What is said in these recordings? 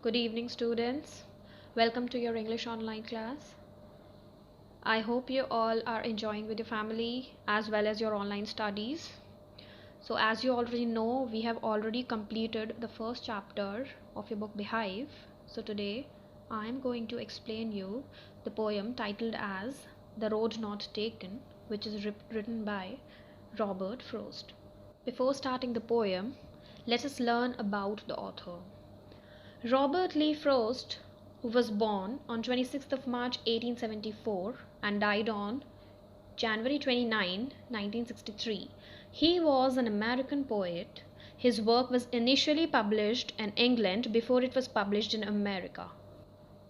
Good evening, students. Welcome to your English online class. I hope you all are enjoying with your family as well as your online studies. So, as you already know, we have already completed the first chapter of your book Beehive. So, today I am going to explain you the poem titled as The Road Not Taken, which is written by Robert Frost. Before starting the poem, let us learn about the author. Robert Lee Frost, who was born on 26th of March 1874 and died on January 29, 1963, he was an American poet. His work was initially published in England before it was published in America.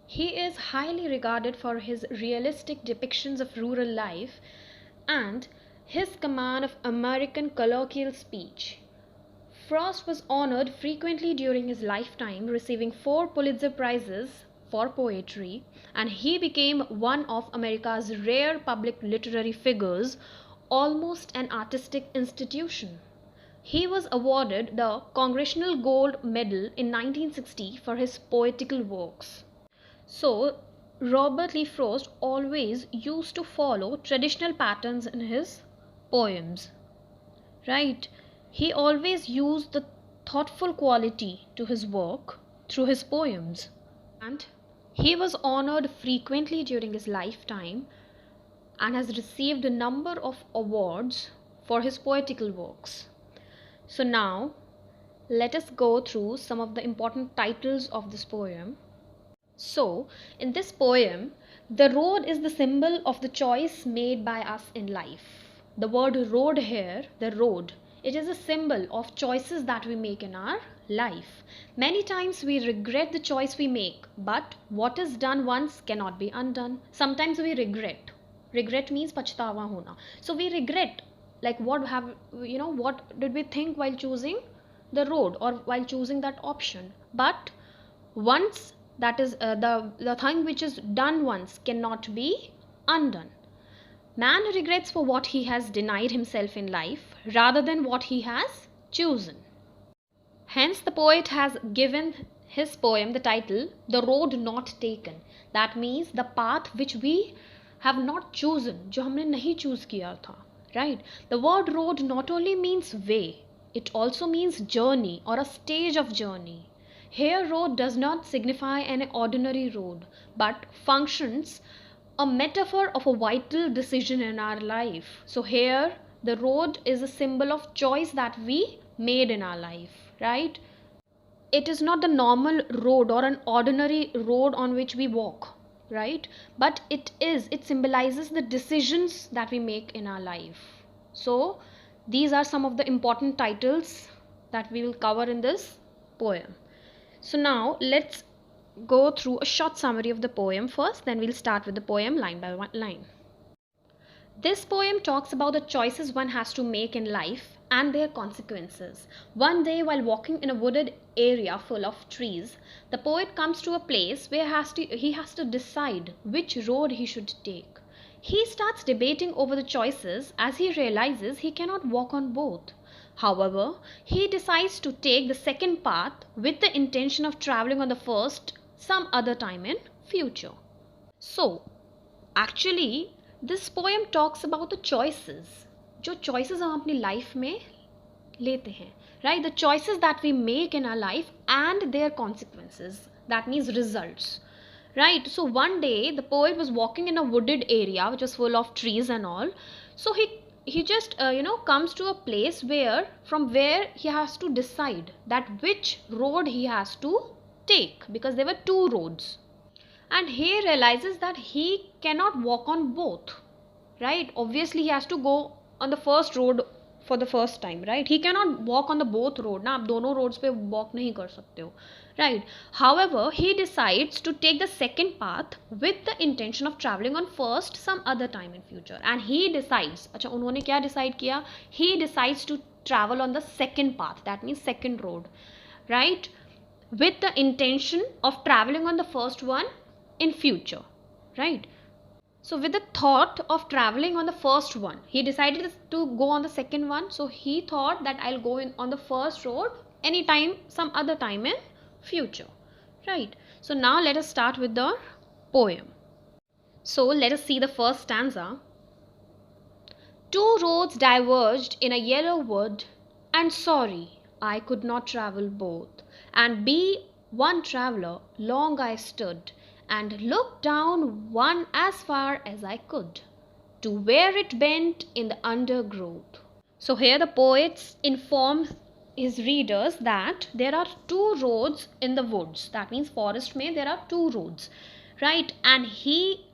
He is highly regarded for his realistic depictions of rural life and his command of American colloquial speech. Frost was honored frequently during his lifetime, receiving 4 Pulitzer Prizes for poetry, and he became one of America's rare public literary figures, almost an artistic institution. He was awarded the Congressional Gold Medal in 1960 for his poetical works. So, Robert Lee Frost always used to follow traditional patterns in his poems, right? He always used the thoughtful quality to his work through his poems, and he was honored frequently during his lifetime and has received a number of awards for his poetical works. So, now let us go through some of the important titles of this poem. So, in this poem, the road is the symbol of the choice made by us in life. The word road here, the road, it is a symbol of choices that we make in our life. Many times we regret the choice we make, but what is done once cannot be undone. Sometimes we regret. Regret means pachtawa hona. So we regret, like what did we think while choosing the road or while choosing that option. But once that is the thing which is done once cannot be undone. Man regrets for what he has denied himself in life rather than what he has chosen. Hence, the poet has given his poem the title The Road Not Taken. That means the path which we have not chosen, जो हमने नहीं choose किया था, right? The word road not only means way, it also means journey or a stage of journey. Here, road does not signify an ordinary road, but functions a metaphor of a vital decision in our life. So, here, the road is a symbol of choice that we made in our life, right? It is not the normal road or an ordinary road on which we walk, right? But it symbolizes the decisions that we make in our life. So, these are some of the important titles that we will cover in this poem. So now let's go through a short summary of the poem first, then we'll start with the poem line by line. This poem talks about the choices one has to make in life and their consequences. One day, while walking in a wooded area full of trees, the poet comes to a place where he has to decide which road he should take. He starts debating over the choices as he realizes he cannot walk on both. However, he decides to take the second path with the intention of traveling on the first some other time in future. So, actually, this poem talks about the choices. जो choices हम अपनी life में लेते हैं, right? The choices that we make in our life and their consequences. That means results. Right, so one day the poet was walking in a wooded area which was full of trees and all. So he just comes to a place from where he has to decide that which road he has to take, because there were two roads, and he realizes that he cannot walk on both, right? Obviously he has to go on the first road for the first time, right? He cannot walk on the both road ना, आप दोनों roads पे walk नहीं कर सकते हो, right? However, he decides to take the second path with the intention of traveling on first some other time in future, and he decides, अच्छा उन्होंने क्या decide किया? He decides to travel on the second path, that means second road, right? With the intention of traveling on the first one in future, right? So with the thought of traveling on the first one, he decided to go on the second one. So he thought that I'll go on the first road anytime, some other time in future, right? So now let us start with the poem. So let us see the first stanza. Two roads diverged in a yellow wood, and sorry I could not travel both, and be one traveller. Long I stood, and looked down one as far as I could, to where it bent in the undergrowth. So here the poet informs his readers that there are two roads in the woods. That means forest mein there are two roads, right? And he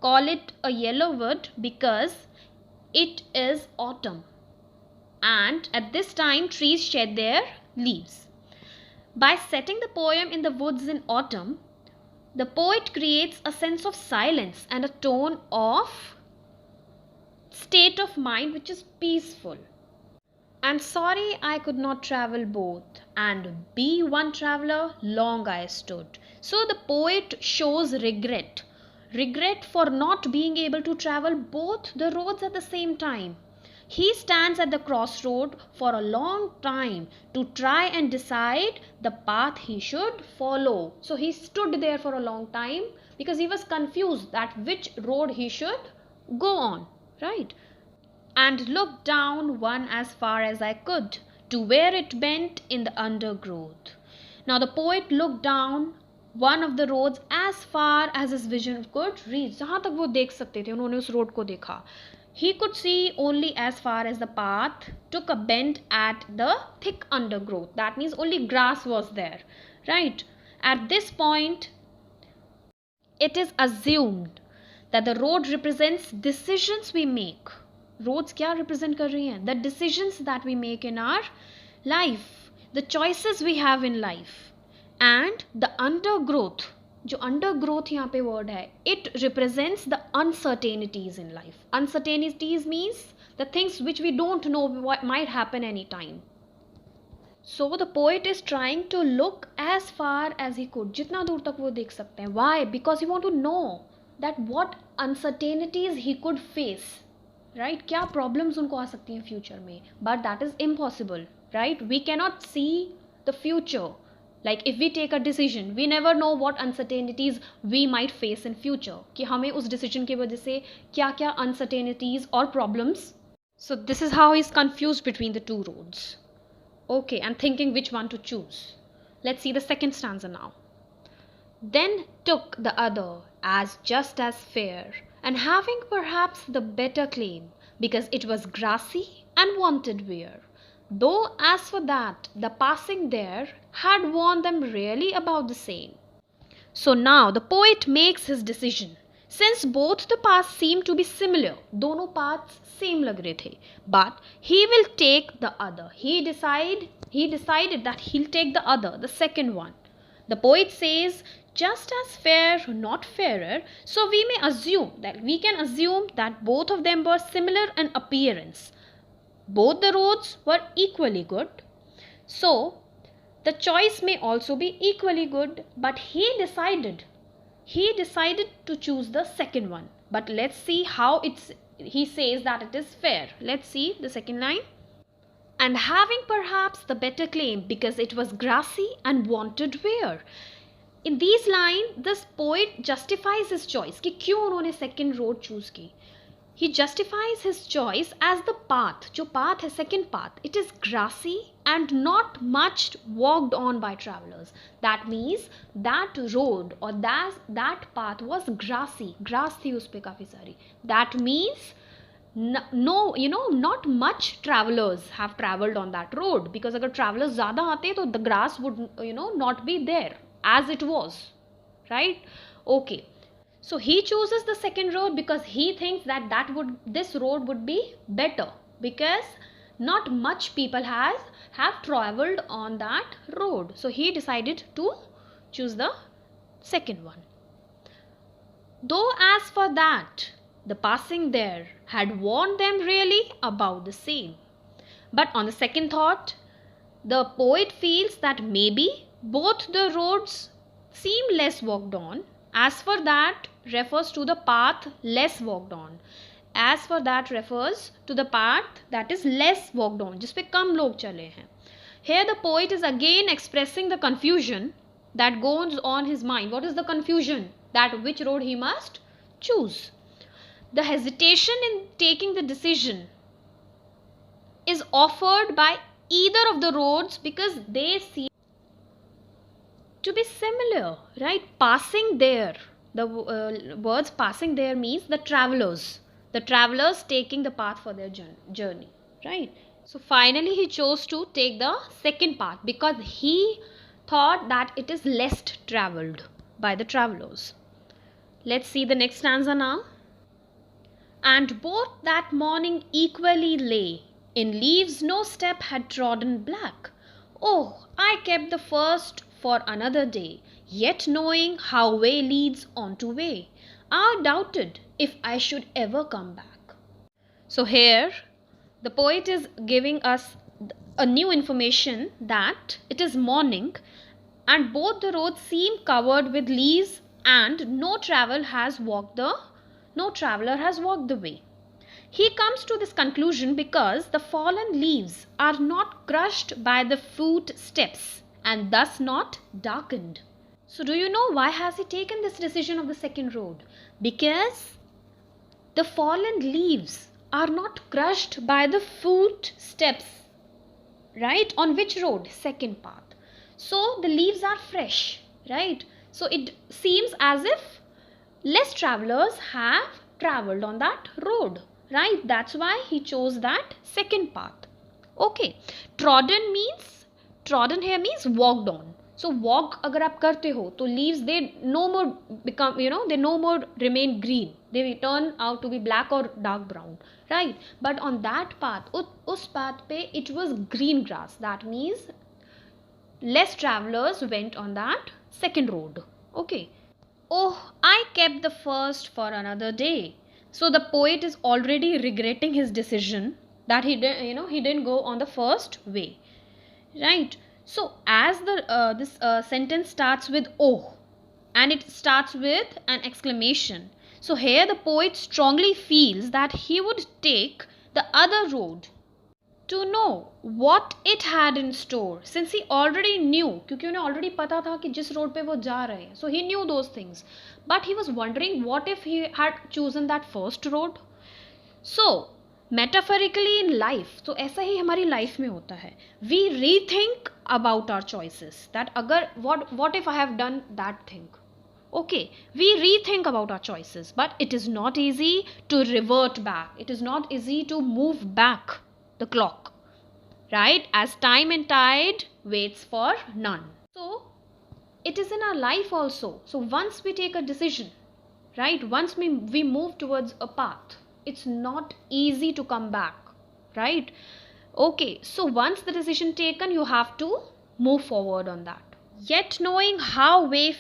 call it a yellow wood because it is autumn, and at this time trees shed their leaves. By setting the poem in the woods in autumn, the poet creates a sense of silence and a tone of state of mind which is peaceful. And sorry I could not travel both, and be one traveller, long I stood. So the poet shows regret for not being able to travel both the roads at the same time. He stands at the crossroad for a long time to try and decide the path he should follow. So he stood there for a long time because he was confused that which road he should go on, right? And looked down one as far as I could, to where it bent in the undergrowth. Now the poet looked down one of the roads as far as his vision could reach. जहाँ तक वो देख सकते थे उन्होंने उस road को देखा. He could see only as far as the path took a bend at the thick undergrowth. That means only grass was there, right? At this point, it is assumed that the road represents decisions we make. Roads क्या represent कर रही हैं? The decisions that we make in our life, the choices we have in life, and the undergrowth. जो undergrowth यहाँ पे word है, it represents the uncertainties in life. Uncertainties means the things which we don't know what might happen anytime. So the poet is trying to look as far as he could. जितना दूर तक वो देख सकते हैं. Why? Because he want to know that what uncertainties he could face. Right क्या problems उनको आ सकती हैं फ्यूचर में, but that is impossible, right? We cannot see the future. Like if we take a decision, we never know what uncertainties we might face in future, कि हमें उस decision की वजह से क्या क्या अनसर्टेनिटीज और problems. So this is how is confuse between the two roads. Okay, and thinking which one to choose. Let's see the second stanza now. Then took the other as just as fair, and having perhaps the better claim, because it was grassy and wanted wear. Though as for that, the passing there had warned them really about the same. So now the poet makes his decision. Since both the paths seem to be similar, दोनों paths same लग रहे थे, but he will take the other. He decided that he'll take the other, the second one. The poet says, just as fair, not fairer, so we can assume that both of them were similar in appearance. Both the roads were equally good. So, the choice may also be equally good, but he decided to choose the second one. But let's see how he says that it is fair. Let's see the second line. And having perhaps the better claim, because it was grassy and wanted wear. In these lines, this poet justifies his choice कि क्यों उन्होंने second road choose की. He justifies his choice as the path. जो path है, second path, it is grassy and not much walked on by travelers. That means that road or that path was grassy. Grass थी उस पे काफी सारी. That means not much travelers have traveled on that road, because अगर travelers ज़्यादा आते तो the grass would not be there as it was, right? Okay, so he chooses the second road because he thinks that this road would be better, because not much people have traveled on that road. So he decided to choose the second one. Though as for that, the passing there had warned them really about the same. But on the second thought, the poet feels that maybe both the roads seem less walked on. As for that refers to the path less walked on. As for that refers to the path that is less walked on, जिस पे कम लोग चले हैं. Here the poet is again expressing the confusion that goes on his mind? What is the confusion? That which road he must choose. The hesitation in taking the decision is offered by either of the roads because they seem to be similar, right? Passing there, the words passing there means the travelers taking the path for their journey, right? So finally he chose to take the second path because he thought that it is less traveled by the travelers. Let's see the next stanza now. And both that morning equally lay, in leaves no step had trodden black. Oh, I kept the first for another day, yet knowing how way leads on to way, I doubted if I should ever come back. So here, the poet is giving us a new information that it is morning and both the roads seem covered with leaves and no traveler has walked the way. He comes to this conclusion because the fallen leaves are not crushed by the footsteps and thus not darkened. So do you know why has he taken this decision of the second road? Because the fallen leaves are not crushed by the footsteps, right? On which road? Second path. So the leaves are fresh, right? So it seems as if less travelers have traveled on that road, right? That's why he chose that second path. Okay, trodden here means walked on. So walk अगर आप करते हो तो leaves they no more become, they no more remain green, they turn out to be black or dark brown, right? But on that path, उस path पे it was green grass. That means less travelers went on that second road. Okay. Oh, I kept the first for another day. So the poet is already regretting his decision that he didn't go on the first way, right? So as this sentence starts with oh, and it starts with an exclamation. So here the poet strongly feels that he would take the other road to know what it had in store, since he already knew, क्योंकि उन्हें already पता था कि जिस road पे वो जा रहे हैं, so he knew those things, but he was wondering what if he had chosen that first road. So metaphorically in life, so ऐसा ही हमारी life में होता है, we rethink about our choices, that अगर what if I have done that thing. Okay, we rethink about our choices, but it is not easy to revert back, it is not easy to move back the clock, right? As time and tide waits for none. So it is in our life also. So once we take a decision, right, once we move towards a path, it's not easy to come back, right? Okay, so once the decision taken, you have to move forward on that. Yet knowing how way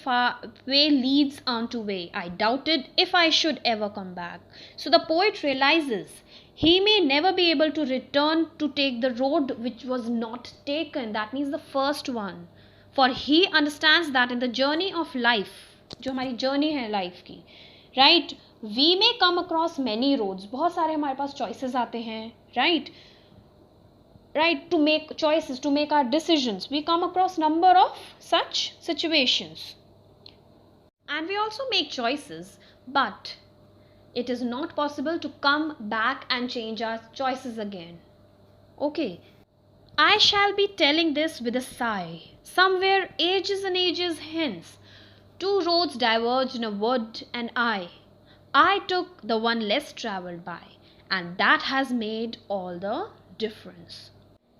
leads unto way, I doubted if I should ever come back. So the poet realizes he may never be able to return to take the road which was not taken. That means the first one. For he understands that in the journey of life, जो हमारी journey है life की, right, we may come across many roads. बहुत सारे हमारे पास choices आते हैं, right? Right, to make choices, to make our decisions, we come across number of such situations, and we also make choices, but it is not possible to come back and change our choices again. Okay, I shall be telling this with a sigh. Somewhere ages and ages hence, two roads diverged in a wood, and I took the one less travelled by, and that has made all the difference.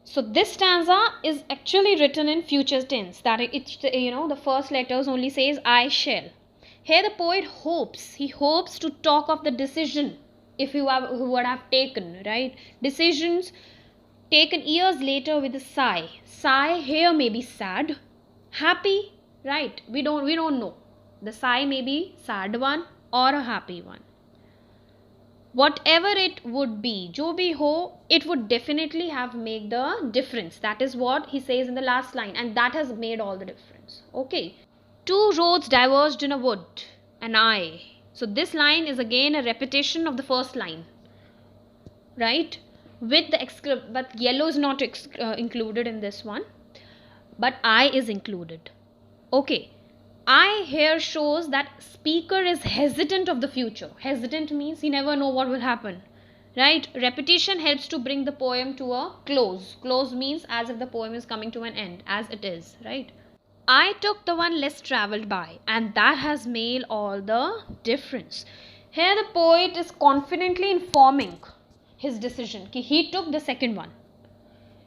So this stanza is actually written in future tense, that the first letters only says I shall. Here the poet hopes to talk of the decision if you would have taken, right? Decisions taken years later with a sigh. Sigh here may be sad, happy, right? We don't know. The sigh may be sad one or a happy one. Whatever it would be, jo bhi ho, it would definitely have made the difference. That is what he says in the last line, and that has made all the difference. Okay, two roads diverged in a wood, and I. So this line is again a repetition of the first line, right? But yellow is not included in this one, but I is included. Okay. I here shows that speaker is hesitant of the future. Hesitant means he never know what will happen. Right? Repetition helps to bring the poem to a close. Close means as if the poem is coming to an end, as it is, right? I took the one less traveled by, and that has made all the difference. Here the poet is confidently informing his decision कि he took the second one.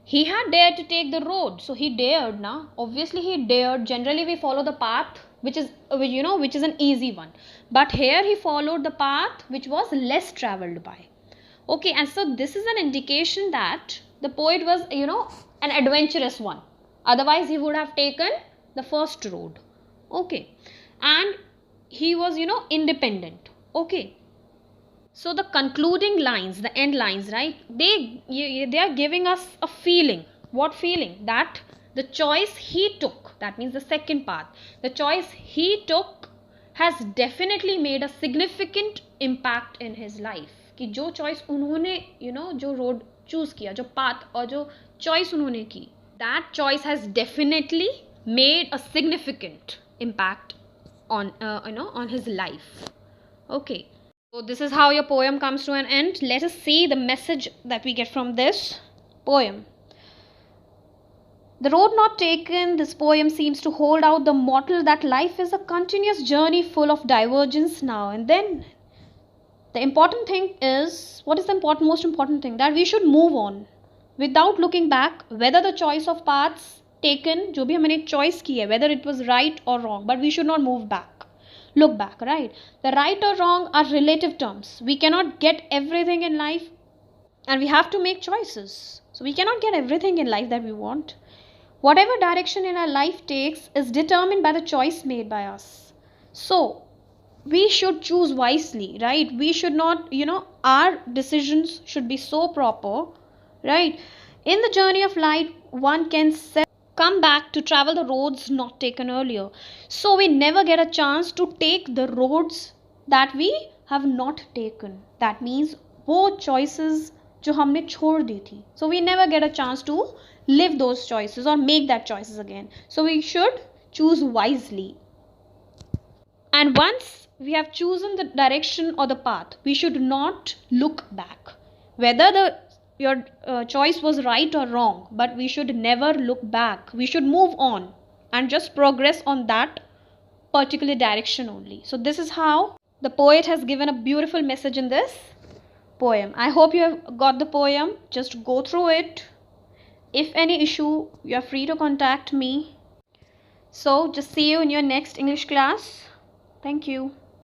He had dared to take the road, so he dared now. Obviously he dared. Generally we follow the path which is which is an easy one, but here he followed the path which was less traveled by. Okay, and so this is an indication that the poet was an adventurous one. Otherwise he would have taken the first road. Okay, and he was independent. Okay, so the concluding lines, the end lines, right, they are giving us a feeling. What feeling? That the choice he took, that means the second path, the choice he took has definitely made a significant impact in his life. कि जो choice उन्होंने जो road choose किया, जो path और जो choice उन्होंने की, that choice has definitely made a significant impact on on his life. Okay, so this is how your poem comes to an end. Let us see the message that we get from this poem. The road not taken, this poem seems to hold out the motto that life is a continuous journey full of divergence now and then. The important thing is, what is the most important thing? That we should move on without looking back, whether the choice of paths taken, जो भी हमने choice की है, whether it was right or wrong, but we should not move back. Look back, right? The right or wrong are relative terms. We cannot get everything in life, and we have to make choices. So we cannot get everything in life that we want. Whatever direction in our life takes is determined by the choice made by us. So we should choose wisely, right? We should not, our decisions should be so proper, right? In the journey of life, one can come back to travel the roads not taken earlier. So we never get a chance to take the roads that we have not taken. That means वो choices जो हमने छोड़ दी थी. So we never get a chance to live those choices or make that choices again. So we should choose wisely. And once we have chosen the direction or the path, we should not look back. Whether your choice was right or wrong, but we should never look back. We should move on and just progress on that particular direction only. So this is how the poet has given a beautiful message in this poem. I hope you have got the poem. Just go through it. If any issue, you are free to contact me. So just see you in your next English class. Thank you.